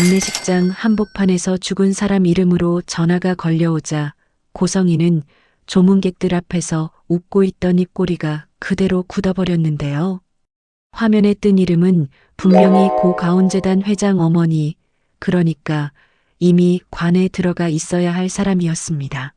장례식장 한복판에서 죽은 사람 이름으로 전화가 걸려오자 고성이는 조문객들 앞에서 웃고 있던 입꼬리가 그대로 굳어버렸는데요. 화면에 뜬 이름은 분명히 고가온재단 회장 어머니, 그러니까 이미 관에 들어가 있어야 할 사람이었습니다.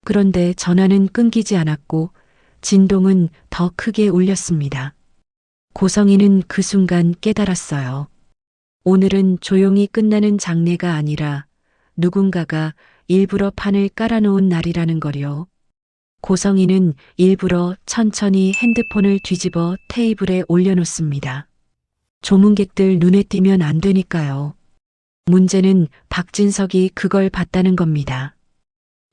그런데 전화는 끊기지 않았고 진동은 더 크게 울렸습니다. 고성이는 그 순간 깨달았어요. 오늘은 조용히 끝나는 장례가 아니라 누군가가 일부러 판을 깔아놓은 날이라는 거요. 고성이는 일부러 천천히 핸드폰을 뒤집어 테이블에 올려놓습니다. 조문객들 눈에 띄면 안 되니까요. 문제는 박진석이 그걸 봤다는 겁니다.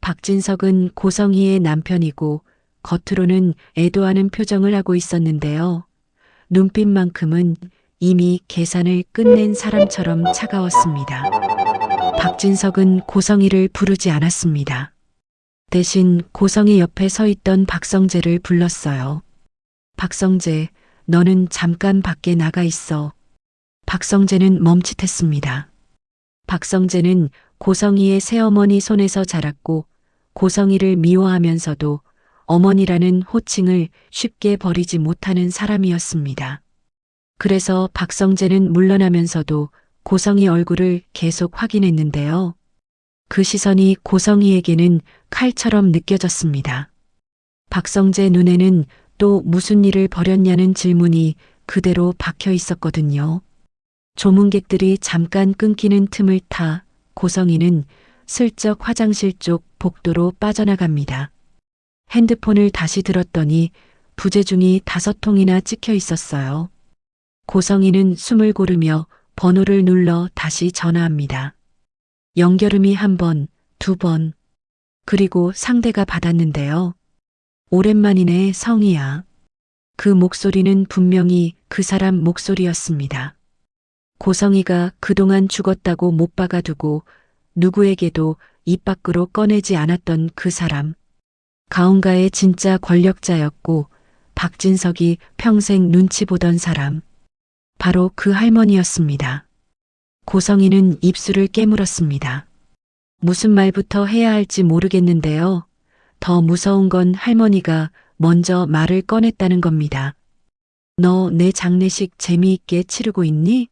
박진석은 고성희의 남편이고 겉으로는 애도하는 표정을 하고 있었는데요. 눈빛만큼은 이미 계산을 끝낸 사람처럼 차가웠습니다. 박진석은 고성희를 부르지 않았습니다. 대신 고성희 옆에 서 있던 박성재를 불렀어요. 박성재, 너는 잠깐 밖에 나가 있어. 박성재는 멈칫했습니다. 박성재는 고성희의 새어머니 손에서 자랐고 고성희를 미워하면서도 어머니라는 호칭을 쉽게 버리지 못하는 사람이었습니다. 그래서 박성재는 물러나면서도 고성희 얼굴을 계속 확인했는데요. 그 시선이 고성희에게는 칼처럼 느껴졌습니다. 박성재 눈에는 또 무슨 일을 벌였냐는 질문이 그대로 박혀 있었거든요. 조문객들이 잠깐 끊기는 틈을 타 고성희는 슬쩍 화장실 쪽 복도로 빠져나갑니다. 핸드폰을 다시 들었더니 부재중이 5통이나 찍혀 있었어요. 고성희는 숨을 고르며 번호를 눌러 다시 전화합니다. 연결음이 1번, 2번, 그리고 상대가 받았는데요. 오랜만이네, 성희야. 그 목소리는 분명히 그 사람 목소리였습니다. 고성희가 그동안 죽었다고 못 박아두고 누구에게도 입 밖으로 꺼내지 않았던 그 사람. 가온가의 진짜 권력자였고 박진석이 평생 눈치 보던 사람. 바로 그 할머니였습니다. 고성희는 입술을 깨물었습니다. 무슨 말부터 해야 할지 모르겠는데요. 더 무서운 건 할머니가 먼저 말을 꺼냈다는 겁니다. 너 내 장례식 재미있게 치르고 있니?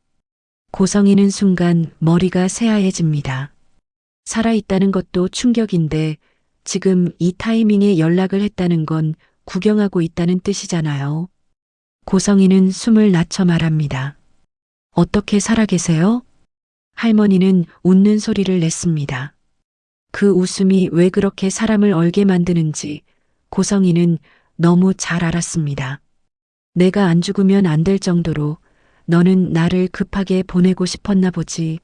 고성희는 순간 머리가 새하얘집니다. 살아있다는 것도 충격인데 지금 이 타이밍에 연락을 했다는 건 구경하고 있다는 뜻이잖아요. 고성희는 숨을 낮춰 말합니다. 어떻게 살아계세요? 할머니는 웃는 소리를 냈습니다. 그 웃음이 왜 그렇게 사람을 얼게 만드는지 고성희는 너무 잘 알았습니다. 내가 안 죽으면 안 될 정도로 너는 나를 급하게 보내고 싶었나 보지.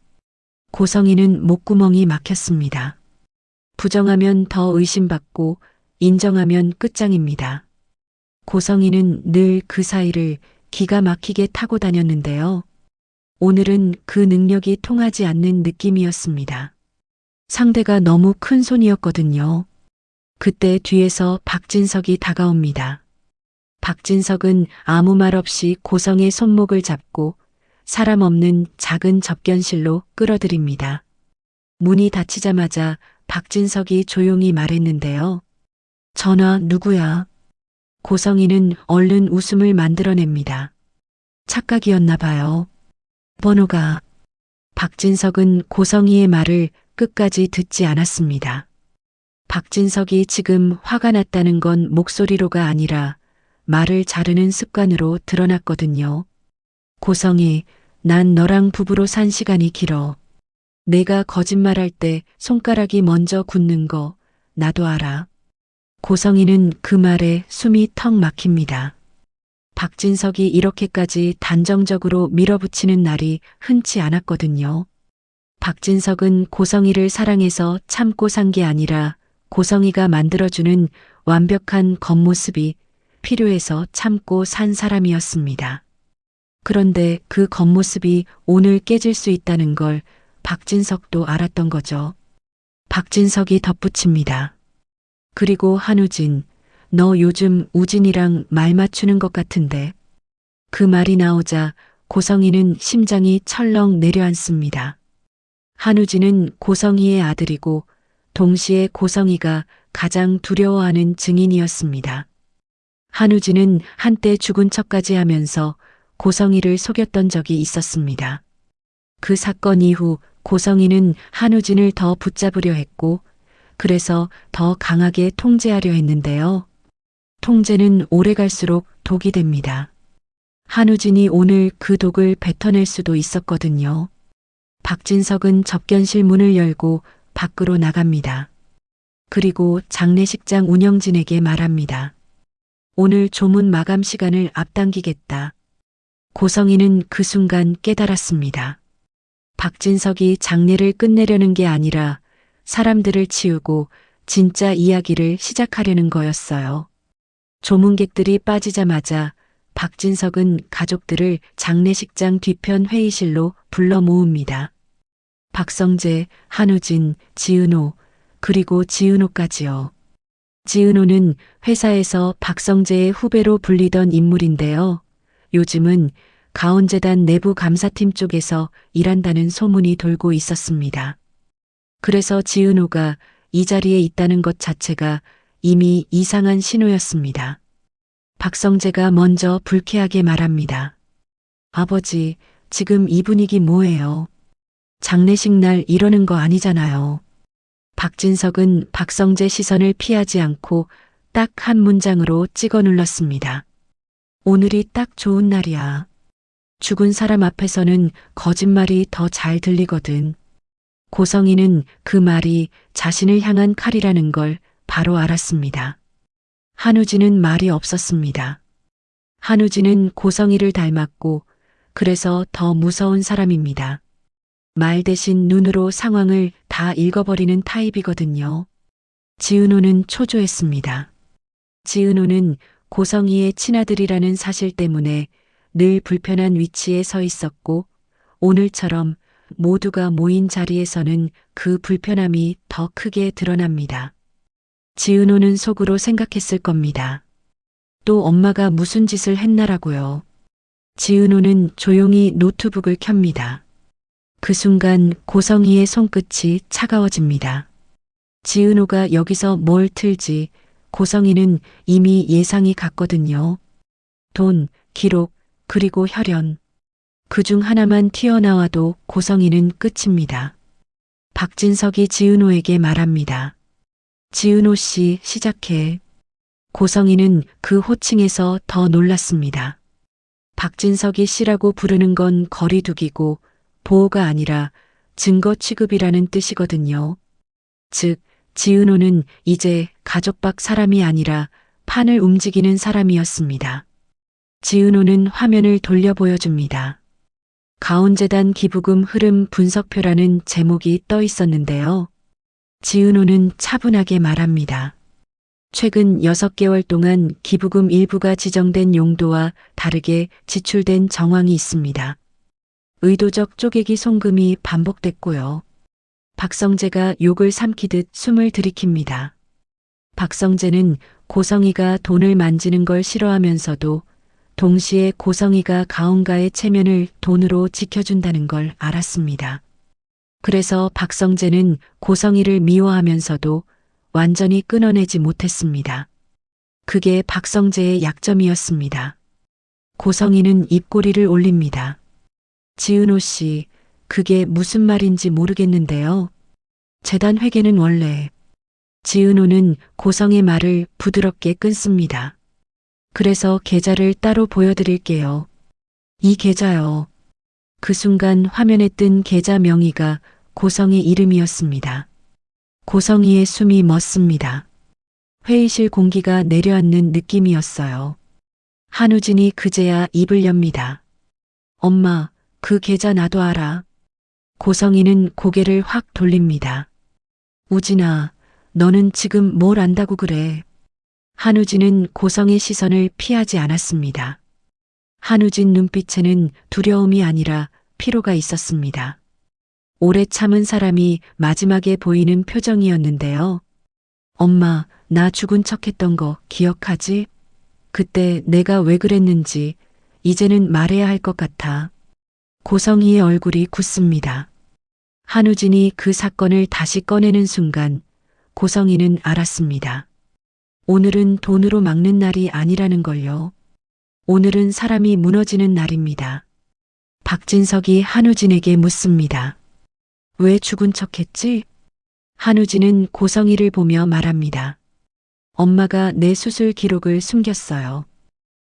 고성희는 목구멍이 막혔습니다. 부정하면 더 의심받고 인정하면 끝장입니다. 고성희는 늘 그 사이를 기가 막히게 타고 다녔는데요. 오늘은 그 능력이 통하지 않는 느낌이었습니다. 상대가 너무 큰 손이었거든요. 그때 뒤에서 박진석이 다가옵니다. 박진석은 아무 말 없이 고성의 손목을 잡고 사람 없는 작은 접견실로 끌어들입니다. 문이 닫히자마자 박진석이 조용히 말했는데요. 전화 누구야? 고성희는 얼른 웃음을 만들어냅니다. 착각이었나 봐요. 번호가. 박진석은 고성희의 말을 끝까지 듣지 않았습니다. 박진석이 지금 화가 났다는 건 목소리로가 아니라 말을 자르는 습관으로 드러났거든요. 고성희, 난 너랑 부부로 산 시간이 길어. 내가 거짓말할 때 손가락이 먼저 굳는 거 나도 알아. 고성희는 그 말에 숨이 턱 막힙니다. 박진석이 이렇게까지 단정적으로 밀어붙이는 날이 흔치 않았거든요. 박진석은 고성희를 사랑해서 참고 산 게 아니라 고성희가 만들어주는 완벽한 겉모습이 필요해서 참고 산 사람이었습니다. 그런데 그 겉모습이 오늘 깨질 수 있다는 걸 박진석도 알았던 거죠. 박진석이 덧붙입니다. 그리고 한우진, 너 요즘 우진이랑 말 맞추는 것 같은데. 그 말이 나오자 고성희는 심장이 철렁 내려앉습니다. 한우진은 고성희의 아들이고 동시에 고성희가 가장 두려워하는 증인이었습니다. 한우진은 한때 죽은 척까지 하면서 고성희를 속였던 적이 있었습니다. 그 사건 이후 고성희는 한우진을 더 붙잡으려 했고 그래서 더 강하게 통제하려 했는데요. 통제는 오래갈수록 독이 됩니다. 한우진이 오늘 그 독을 뱉어낼 수도 있었거든요. 박진석은 접견실 문을 열고 밖으로 나갑니다. 그리고 장례식장 운영진에게 말합니다. 오늘 조문 마감 시간을 앞당기겠다. 고성희는 그 순간 깨달았습니다. 박진석이 장례를 끝내려는 게 아니라 사람들을 치우고 진짜 이야기를 시작하려는 거였어요. 조문객들이 빠지자마자 박진석은 가족들을 장례식장 뒤편 회의실로 불러 모읍니다. 박성재, 한우진, 지은호, 그리고 지은호까지요. 지은호는 회사에서 박성재의 후배로 불리던 인물인데요. 요즘은 가온재단 내부 감사팀 쪽에서 일한다는 소문이 돌고 있었습니다. 그래서 지은호가 이 자리에 있다는 것 자체가 이미 이상한 신호였습니다. 박성재가 먼저 불쾌하게 말합니다. 아버지, 지금 이 분위기 뭐예요? 장례식 날 이러는 거 아니잖아요. 박진석은 박성재 시선을 피하지 않고 딱 한 문장으로 찍어 눌렀습니다. 오늘이 딱 좋은 날이야. 죽은 사람 앞에서는 거짓말이 더 잘 들리거든. 고성희는 그 말이 자신을 향한 칼이라는 걸 바로 알았습니다. 한우진은 말이 없었습니다. 한우진은 고성희를 닮았고 그래서 더 무서운 사람입니다. 말 대신 눈으로 상황을 다 읽어버리는 타입이거든요. 지은호는 초조했습니다. 지은호는 고성희의 친아들이라는 사실 때문에 늘 불편한 위치에 서 있었고 오늘처럼 모두가 모인 자리에서는 그 불편함이 더 크게 드러납니다. 지은호는 속으로 생각했을 겁니다. 또 엄마가 무슨 짓을 했나라고요. 지은호는 조용히 노트북을 켭니다. 그 순간 고성희의 손끝이 차가워집니다. 지은호가 여기서 뭘 틀지 고성희는 이미 예상이 갔거든요. 돈, 기록, 그리고 혈연. 그중 하나만 튀어나와도 고성희는 끝입니다. 박진석이 지은호에게 말합니다. 지은호 씨, 시작해. 고성희는 그 호칭에서 더 놀랐습니다. 박진석이 씨라고 부르는 건 거리두기고 보호가 아니라 증거 취급이라는 뜻이거든요. 즉, 지은호는 이제 가족 밖 사람이 아니라 판을 움직이는 사람이었습니다. 지은호는 화면을 돌려 보여줍니다. 가온재단 기부금 흐름 분석표라는 제목이 떠 있었는데요. 지은호는 차분하게 말합니다. 최근 6개월 동안 기부금 일부가 지정된 용도와 다르게 지출된 정황이 있습니다. 의도적 쪼개기 송금이 반복됐고요. 박성재가 욕을 삼키듯 숨을 들이킵니다. 박성재는 고성희가 돈을 만지는 걸 싫어하면서도 동시에 고성희가 가온가의 체면을 돈으로 지켜준다는 걸 알았습니다. 그래서 박성재는 고성희를 미워하면서도 완전히 끊어내지 못했습니다. 그게 박성재의 약점이었습니다. 고성희는 입꼬리를 올립니다. 지은호 씨, 그게 무슨 말인지 모르겠는데요. 재단 회계는 원래. 지은호는 고성의 말을 부드럽게 끊습니다. 그래서 계좌를 따로 보여드릴게요. 이 계좌요. 그 순간 화면에 뜬 계좌 명의가 고성의 이름이었습니다. 고성희의 숨이 멎습니다. 회의실 공기가 내려앉는 느낌이었어요. 한우진이 그제야 입을 엽니다. 엄마, 그 계좌 나도 알아. 고성희는 고개를 확 돌립니다. 우진아, 너는 지금 뭘 안다고 그래? 한우진은 고성의 시선을 피하지 않았습니다. 한우진 눈빛에는 두려움이 아니라 피로가 있었습니다. 오래 참은 사람이 마지막에 보이는 표정이었는데요. 엄마, 나 죽은 척했던 거 기억하지? 그때 내가 왜 그랬는지 이제는 말해야 할 것 같아. 고성희의 얼굴이 굳습니다. 한우진이 그 사건을 다시 꺼내는 순간 고성이는 알았습니다. 오늘은 돈으로 막는 날이 아니라는 걸요. 오늘은 사람이 무너지는 날입니다. 박진석이 한우진에게 묻습니다. 왜 죽은 척했지? 한우진은 고성이를 보며 말합니다. 엄마가 내 수술 기록을 숨겼어요.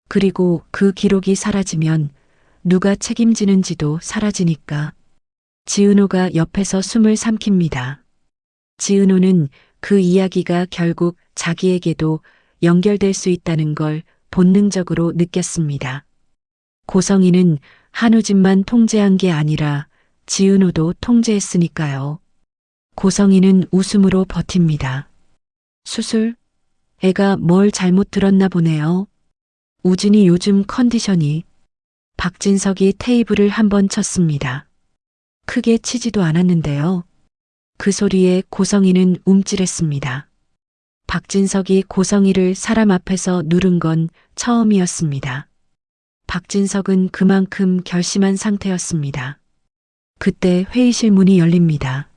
그리고 그 기록이 사라지면 누가 책임지는지도 사라지니까. 지은호가 옆에서 숨을 삼킵니다. 지은호는 그 이야기가 결국 자기에게도 연결될 수 있다는 걸 본능적으로 느꼈습니다. 고성이는 한우진만 통제한 게 아니라 지은호도 통제했으니까요. 고성이는 웃음으로 버팁니다. 수술? 애가 뭘 잘못 들었나 보네요. 우진이 요즘 컨디션이. 박진석이 테이블을 한번 쳤습니다. 크게 치지도 않았는데요. 그 소리에 고성이는 움찔했습니다. 박진석이 고성이를 사람 앞에서 누른 건 처음이었습니다. 박진석은 그만큼 결심한 상태였습니다. 그때 회의실 문이 열립니다.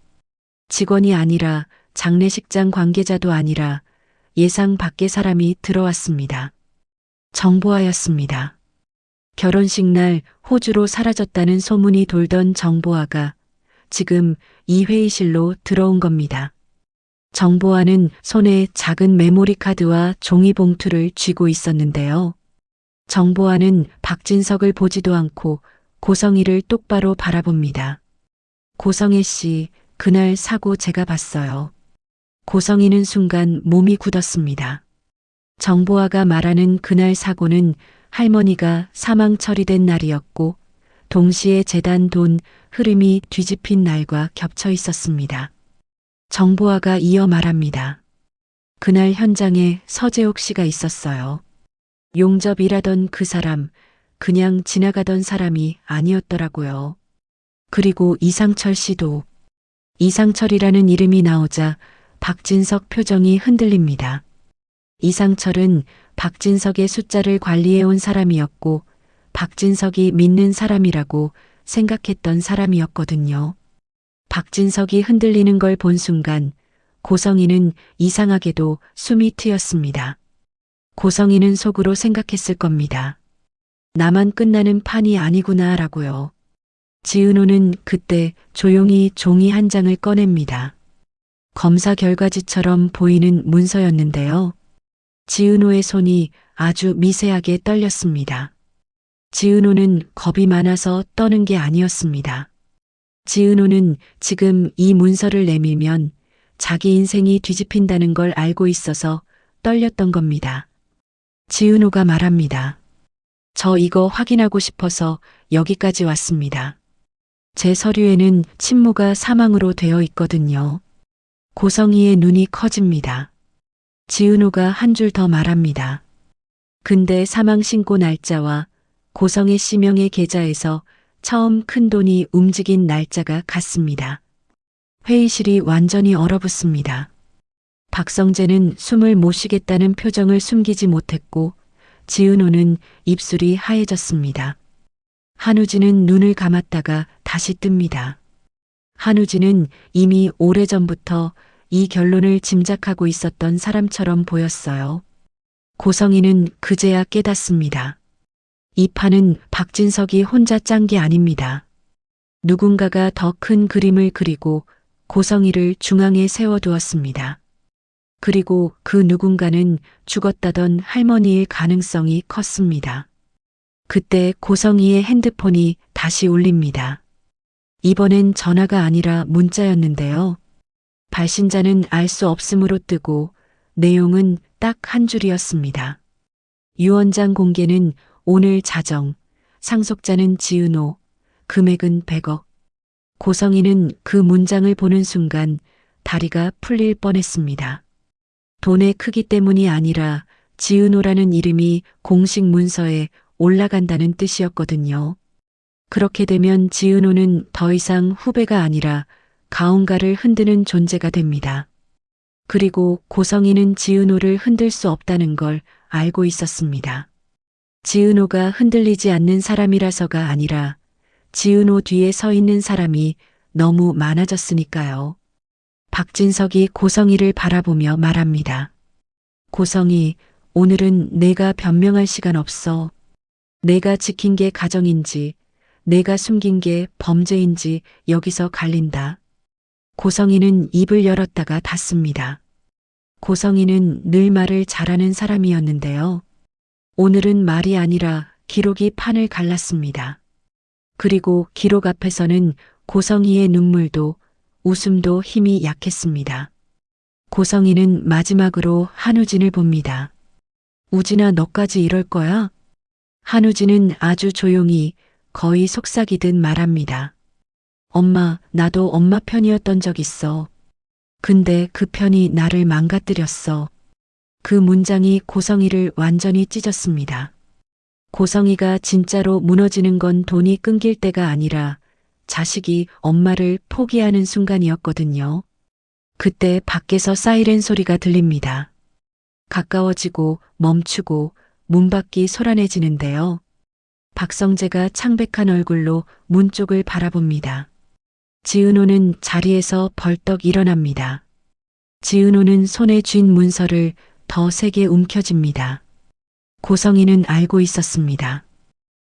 직원이 아니라 장례식장 관계자도 아니라 예상 밖의 사람이 들어왔습니다. 정보아였습니다. 결혼식 날 호주로 사라졌다는 소문이 돌던 정보아가 지금 이 회의실로 들어온 겁니다. 정보아는 손에 작은 메모리 카드와 종이 봉투를 쥐고 있었는데요. 정보아는 박진석을 보지도 않고 고성이를 똑바로 바라봅니다. 고성애 씨, 그날 사고 제가 봤어요. 고성이는 순간 몸이 굳었습니다. 정보아가 말하는 그날 사고는 할머니가 사망 처리된 날이었고 동시에 재단 돈 흐름이 뒤집힌 날과 겹쳐 있었습니다. 정보아가 이어 말합니다. 그날 현장에 서재옥 씨가 있었어요. 용접 일하던 그 사람, 그냥 지나가던 사람이 아니었더라고요. 그리고 이상철 씨도. 이상철이라는 이름이 나오자 박진석 표정이 흔들립니다. 이상철은 박진석의 숫자를 관리해온 사람이었고 박진석이 믿는 사람이라고 생각했던 사람이었거든요. 박진석이 흔들리는 걸 본 순간 고성이는 이상하게도 숨이 트였습니다. 고성이는 속으로 생각했을 겁니다. 나만 끝나는 판이 아니구나라고요. 지은호는 그때 조용히 종이 한 장을 꺼냅니다. 검사 결과지처럼 보이는 문서였는데요. 지은호의 손이 아주 미세하게 떨렸습니다. 지은호는 겁이 많아서 떠는 게 아니었습니다. 지은호는 지금 이 문서를 내밀면 자기 인생이 뒤집힌다는 걸 알고 있어서 떨렸던 겁니다. 지은호가 말합니다. 저 이거 확인하고 싶어서 여기까지 왔습니다. 제 서류에는 친모가 사망으로 되어 있거든요. 고성이의 눈이 커집니다. 지은호가 한 줄 더 말합니다. 근데 사망 신고 날짜와 고성의 씨명의 계좌에서 처음 큰 돈이 움직인 날짜가 같습니다. 회의실이 완전히 얼어붙습니다. 박성재는 숨을 못 쉬겠다는 표정을 숨기지 못했고 지은호는 입술이 하얘졌습니다. 한우진은 눈을 감았다가 다시 뜹니다. 한우진은 이미 오래전부터 이 결론을 짐작하고 있었던 사람처럼 보였어요. 고성이는 그제야 깨닫습니다. 이 판은 박진석이 혼자 짠 게 아닙니다. 누군가가 더 큰 그림을 그리고 고성이를 중앙에 세워두었습니다. 그리고 그 누군가는 죽었다던 할머니일 가능성이 컸습니다. 그때 고성이의 핸드폰이 다시 울립니다. 이번엔 전화가 아니라 문자였는데요. 발신자는 알 수 없음으로 뜨고 내용은 딱 한 줄이었습니다. 유언장 공개는 오늘 자정, 상속자는 지은호, 금액은 100억. 고성이는 그 문장을 보는 순간 다리가 풀릴 뻔했습니다. 돈의 크기 때문이 아니라 지은호라는 이름이 공식 문서에 올라간다는 뜻이었거든요. 그렇게 되면 지은호는 더 이상 후배가 아니라 가온가를 흔드는 존재가 됩니다. 그리고 고성이는 지은호를 흔들 수 없다는 걸 알고 있었습니다. 지은호가 흔들리지 않는 사람이라서가 아니라 지은호 뒤에 서 있는 사람이 너무 많아졌으니까요. 박진석이 고성이를 바라보며 말합니다. 고성이, 오늘은 내가 변명할 시간 없어. 내가 지킨 게 가정인지, 내가 숨긴 게 범죄인지 여기서 갈린다. 고성이는 입을 열었다가 닫습니다. 고성이는 늘 말을 잘하는 사람이었는데요. 오늘은 말이 아니라 기록이 판을 갈랐습니다. 그리고 기록 앞에서는 고성이의 눈물도 웃음도 힘이 약했습니다. 고성이는 마지막으로 한우진을 봅니다. 우진아, 너까지 이럴 거야? 한우진은 아주 조용히 거의 속삭이듯 말합니다. 엄마, 나도 엄마 편이었던 적 있어. 근데 그 편이 나를 망가뜨렸어. 그 문장이 고성이를 완전히 찢었습니다. 고성이가 진짜로 무너지는 건 돈이 끊길 때가 아니라 자식이 엄마를 포기하는 순간이었거든요. 그때 밖에서 사이렌 소리가 들립니다. 가까워지고 멈추고 문밖이 소란해지는데요. 박성재가 창백한 얼굴로 문 쪽을 바라봅니다. 지은호는 자리에서 벌떡 일어납니다. 지은호는 손에 쥔 문서를 더 세게 움켜쥡니다. 고성이는 알고 있었습니다.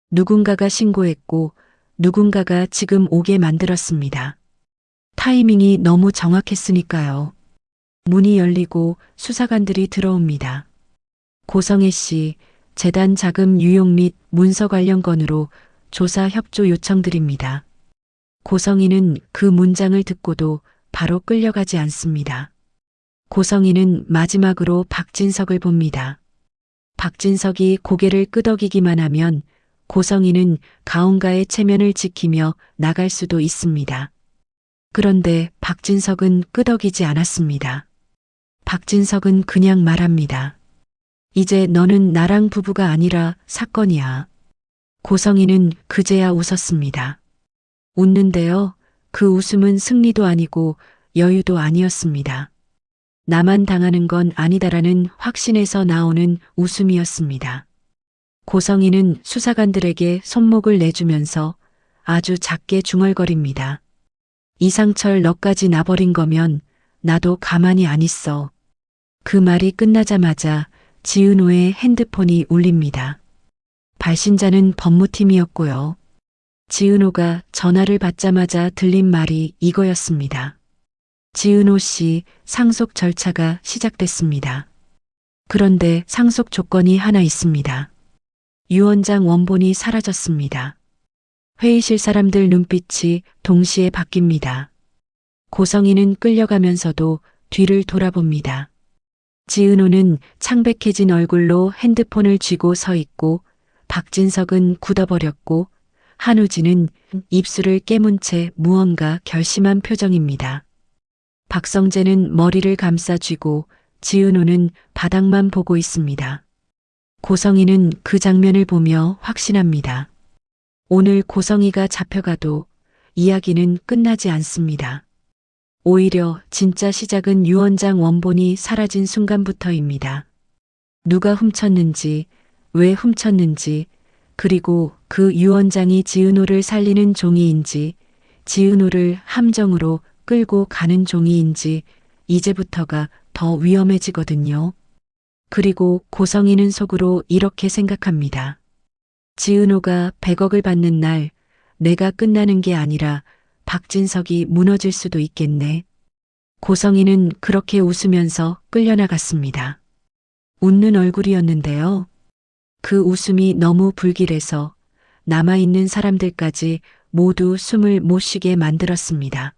누군가가 신고했고 누군가가 지금 오게 만들었습니다. 타이밍이 너무 정확했으니까요. 문이 열리고 수사관들이 들어옵니다. 고성애 씨, 재단 자금 유용 및 문서 관련 건으로 조사 협조 요청드립니다. 고성이는 그 문장을 듣고도 바로 끌려가지 않습니다. 고성이는 마지막으로 박진석을 봅니다. 박진석이 고개를 끄덕이기만 하면 고성이는 가온가의 체면을 지키며 나갈 수도 있습니다. 그런데 박진석은 끄덕이지 않았습니다. 박진석은 그냥 말합니다. 이제 너는 나랑 부부가 아니라 사건이야. 고성이는 그제야 웃었습니다. 웃는데요. 그 웃음은 승리도 아니고 여유도 아니었습니다. 나만 당하는 건 아니다라는 확신에서 나오는 웃음이었습니다. 고성이는 수사관들에게 손목을 내주면서 아주 작게 중얼거립니다. 이상철, 너까지 나버린 거면 나도 가만히 안 있어. 그 말이 끝나자마자 지은호의 핸드폰이 울립니다. 발신자는 법무팀이었고요. 지은호가 전화를 받자마자 들린 말이 이거였습니다. 지은호 씨, 상속 절차가 시작됐습니다. 그런데 상속 조건이 하나 있습니다. 유언장 원본이 사라졌습니다. 회의실 사람들 눈빛이 동시에 바뀝니다. 고성이는 끌려가면서도 뒤를 돌아봅니다. 지은호는 창백해진 얼굴로 핸드폰을 쥐고 서 있고 박진석은 굳어버렸고 한우진은 입술을 깨문 채 무언가 결심한 표정입니다. 박성재는 머리를 감싸 쥐고 지은호는 바닥만 보고 있습니다. 고성이는 그 장면을 보며 확신합니다. 오늘 고성이가 잡혀가도 이야기는 끝나지 않습니다. 오히려 진짜 시작은 유언장 원본이 사라진 순간부터입니다. 누가 훔쳤는지, 왜 훔쳤는지, 그리고 그 유언장이 지은호를 살리는 종이인지, 지은호를 함정으로 끌고 가는 종이인지 이제부터가 더 위험해지거든요. 그리고 고성이는 속으로 이렇게 생각합니다. 지은호가 100억을 받는 날 내가 끝나는 게 아니라 박진석이 무너질 수도 있겠네. 고성이는 그렇게 웃으면서 끌려나갔습니다. 웃는 얼굴이었는데요. 그 웃음이 너무 불길해서 남아있는 사람들까지 모두 숨을 못 쉬게 만들었습니다.